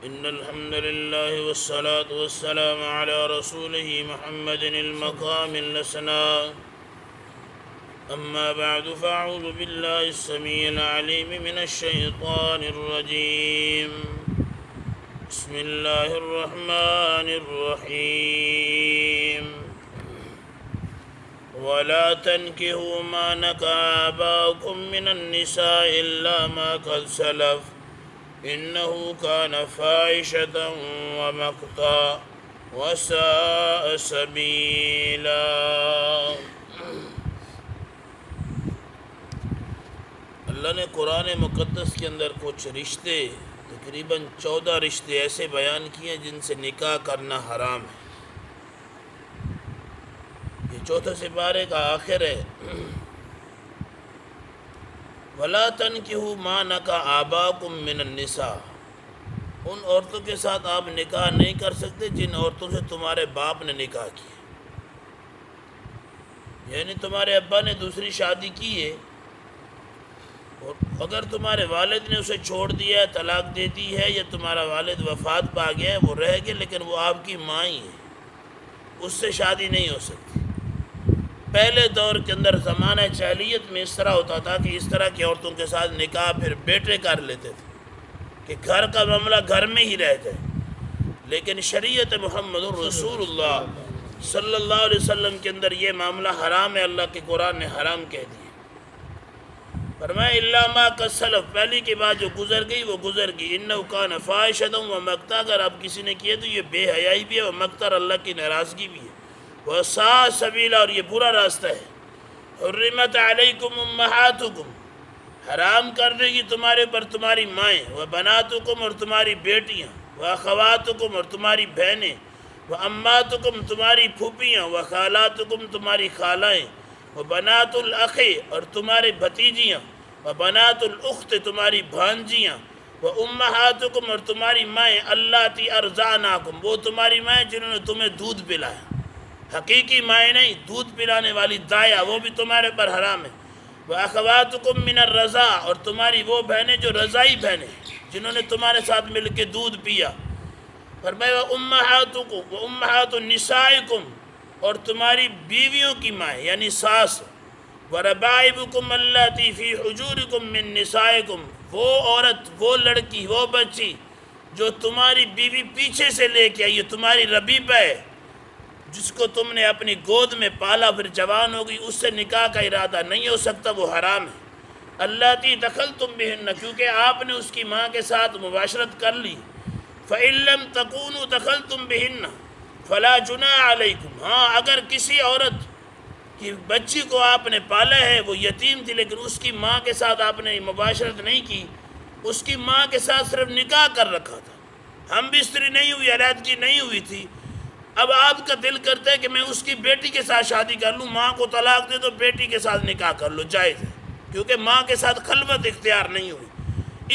إن الحمد لله والصلاة والسلام على رسوله محمد المقام الأسنى. أما بعد فأعوذ بالله السميع العليم من الشيطان الرجيم. بسم الله الرحمن الرحيم. ولا تنكحوا ما نكح آباؤكم من النساء إلا ما قد سلف إنه كان فاحشة ومقتا وساء سبيلا. اللہ نے قرآن مقدس کے اندر کچھ رشتے، تقریباً 14 رشتے ایسے بیان کیے جن سے نکاح کرنا حرام ہے. یہ چوتھے سپارے کا آخر ہے. وَلَا تَنْكِحُوا مَا نَكَحَ آبَاؤُكُم مِّنَ النِّسَاءِ، ان عورتوں کے ساتھ آپ نکاح نہیں کر سکتے جن عورتوں سے تمہارے باپ نے نکاح کیا. یعنی تمہارے ابا نے دوسری شادی کی ہے اور اگر تمہارے والد نے اسے چھوڑ دیا ہے، طلاق دے دی ہے، یا تمہارا والد وفات پا گیا ہے، وہ رہ گیا لیکن وہ آپ کی ماں ہی ہے، اس سے شادی نہیں ہو سکتی. پہلے دور کے اندر زمانہ جاہلیت میں اس طرح ہوتا تھا کہ اس طرح کی عورتوں کے ساتھ نکاح پھر بیٹے کر لیتے تھے کہ گھر کا معاملہ گھر میں ہی رہ جائے. لیکن شریعت محمد رسول اللہ صلی اللہ علیہ وسلم کے اندر یہ معاملہ حرام ہے. اللہ کے قرآن نے حرام کہہ دیا. فرمایا الا ما قد سلف، پہلی کی بات جو گزر گئی وہ گزر گئی. انہ کان فاحشۃ ومقتا، اگر آپ کسی نے کیے تو یہ بے حیائی بھی ہے، اور مقتا اللہ کی ناراضگی بھی ہے. وَسَاءَ سَبِيلًا، اور یہ برا راستہ ہے. حرمت علیکم امہاتکم، حرام کر دے گی تمہارے پر تمہاری مائیں. وبناتکم، اور تمہاری بیٹیاں. واخواتکم، اور تمہاری بہنیں. واماتکم، تمہاری پھوپھیاں. وخالاتکم، تمہاری خالائیں. وبنات الاخ، اور تمہاری بھتیجیاں. وبنات الاخت، تمہاری بھانجیاں. وامہاتکم، اور تمہاری مائیں. اللاتی ارضعناکم، وہ تمہاری مائیں جنہوں نے تمہیں دودھ پلایا. حقیقی مائیں نہیں، دودھ پلانے والی دایا، وہ بھی تمہارے پر حرام ہے. وَأَخَوَاتُكُم مِّنَ الرَّضَاعِ، اور تمہاری وہ بہنیں جو رضائی بہنیں جنہوں نے تمہارے ساتھ مل کے دودھ پیا. فرمایا وَأُمَّهَاتُكُمْ وَأُمَّهَاتُ نِسَائِكُمْ، اور تمہاری بیویوں کی مائیں یعنی ساس. وَرَبَائِبُكُمْ اللَّاتِي فِي حُجُورِكُمْ مِن نِسَائِكُمْ، وہ عورت، وہ لڑکی، وہ بچی جو تمہاری بیوی پیچھے سے لے کے آئی ہے، تمہاری ربیبہ ہے، جس کو تم نے اپنی گود میں پالا، پھر جوان ہو گئی، اس سے نکاح کا ارادہ نہیں ہو سکتا، وہ حرام ہے. اللاتی دخلتم بہن، کیونکہ آپ نے اس کی ماں کے ساتھ مباشرت کر لی. فإن لم تکونوا دخلتم بہن فلا جناح علیکم، ہاں اگر کسی عورت کی بچی کو آپ نے پالا ہے، وہ یتیم تھی لیکن اس کی ماں کے ساتھ آپ نے مباشرت نہیں کی، اس کی ماں کے ساتھ صرف نکاح کر رکھا تھا، ہم بستری نہیں ہوئی، علیحدگی نہیں ہوئی تھی. اب آپ کا دل کرتا ہے کہ میں اس کی بیٹی کے ساتھ شادی کر لوں، ماں کو طلاق دے تو بیٹی کے ساتھ نکاح کر لو، جائز ہے، کیونکہ ماں کے ساتھ خلوت اختیار نہیں ہوئی.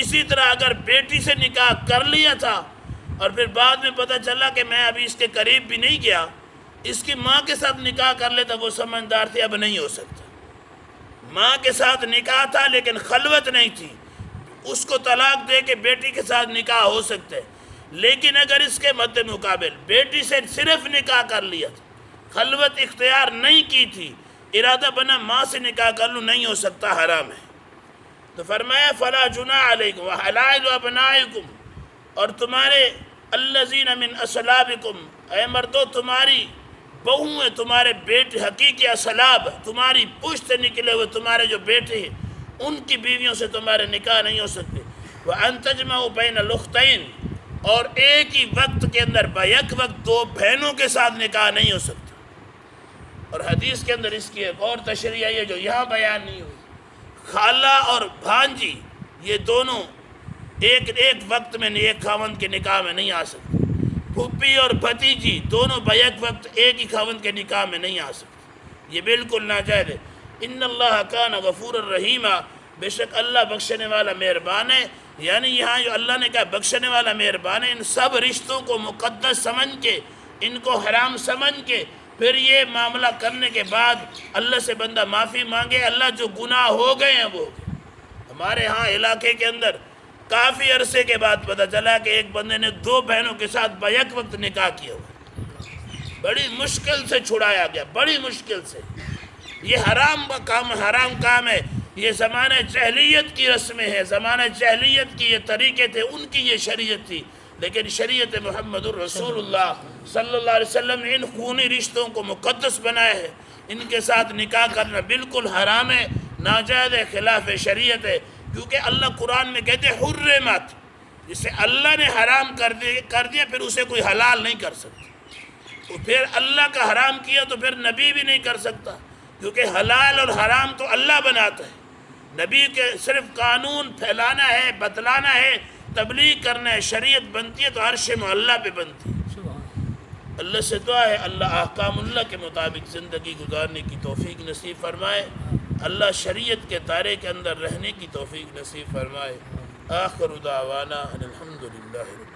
اسی طرح اگر بیٹی سے نکاح کر لیا تھا اور پھر بعد میں پتہ چلا کہ میں ابھی اس کے قریب بھی نہیں گیا، اس کی ماں کے ساتھ نکاح کر لیتا، وہ سمجھدار تھے، اب نہیں ہو سکتا. ماں کے ساتھ نکاح تھا لیکن خلوت نہیں تھی، اس کو طلاق دے کے بیٹی کے ساتھ نکاح ہو سکتا ہے. لیکن اگر اس کے مد مقابل بیٹی سے صرف نکاح کر لیا تھا، خلوت اختیار نہیں کی تھی، ارادہ بنا ماں سے نکاح کر لوں، نہیں ہو سکتا، حرام ہے. تو فرمایا فلا جناح علیکم وحلائل ابنائکم، اور تمہارے الذین من اصلابکم، اے مردو تمہاری بہو ہیں، تمہارے بیٹے، حقیقی اصلاب، تمہاری پشت سے نکلے ہوئے تمہارے جو بیٹے ہیں، ان کی بیویوں سے تمہارے نکاح نہیں ہو سکتے. وَأَن تَجْمَعُوا بَيْنَ الْأُخْتَيْنِ، اور ایک ہی وقت کے اندر بیک وقت دو بہنوں کے ساتھ نکاح نہیں ہو سکتا. اور حدیث کے اندر اس کی ایک اور تشریح ہے جو یہاں بیان نہیں ہوئی. خالہ اور بھانجی یہ دونوں ایک وقت میں ایک خاوند کے نکاح میں نہیں آ سکتے. پھوپھی اور بھتیجی دونوں بیک وقت ایک ہی خاوند کے نکاح میں نہیں آ سکتے، یہ بالکل ناجائز ہے. ان اللہ کان غفور الرحیم، بے شک اللہ بخشنے والا مہربان ہے. یعنی یہاں جو اللہ نے کہا بخشنے والا مہربان ہے، ان سب رشتوں کو مقدس سمجھ کے، ان کو حرام سمجھ کے، پھر یہ معاملہ کرنے کے بعد اللہ سے بندہ معافی مانگے. اللہ جو گناہ ہو گئے ہیں وہ ہمارے ہاں علاقے کے اندر کافی عرصے کے بعد پتہ چلا کہ ایک بندے نے 2 بہنوں کے ساتھ بیک وقت نکاح کیا ہوا، بڑی مشکل سے چھڑایا گیا، بڑی مشکل سے۔ یہ حرام کام ہے، یہ زمانہ جاہلیت کی رسمیں ہیں، زمانہ جاہلیت کی یہ طریقے تھے، ان کی یہ شریعت تھی، لیکن شریعت محمد الرسول اللہ صلی اللہ علیہ وسلم نے ان خونی رشتوں کو مقدس بنایا ہے۔ ان کے ساتھ نکاح کرنا بالکل حرام ہے، ناجائز ہے، خلاف شریعت ہے، کیونکہ اللہ قرآن میں کہتے ہیں حرمت، جسے اللہ نے حرام کر دیا پھر اسے کوئی حلال نہیں کر سکتا، تو پھر اللہ کا حرام کیا تو پھر نبی بھی نہیں کر سکتا، کیونکہ حلال اور حرام تو اللہ بناتا ہے، نبی کے صرف قانون پھیلانا ہے، بتلانا ہے، تبلیغ کرنا ہے، شریعت بنتی ہے تو عرش معلیٰ پہ بنتی ہے۔ اللہ سے دعا ہے اللہ احکام اللہ کے مطابق زندگی گزارنے کی توفیق نصیب فرمائے، اللہ شریعت کے دائرے کے اندر رہنے کی توفیق نصیب فرمائے۔ آخر دعوانا ان الحمدللہ رب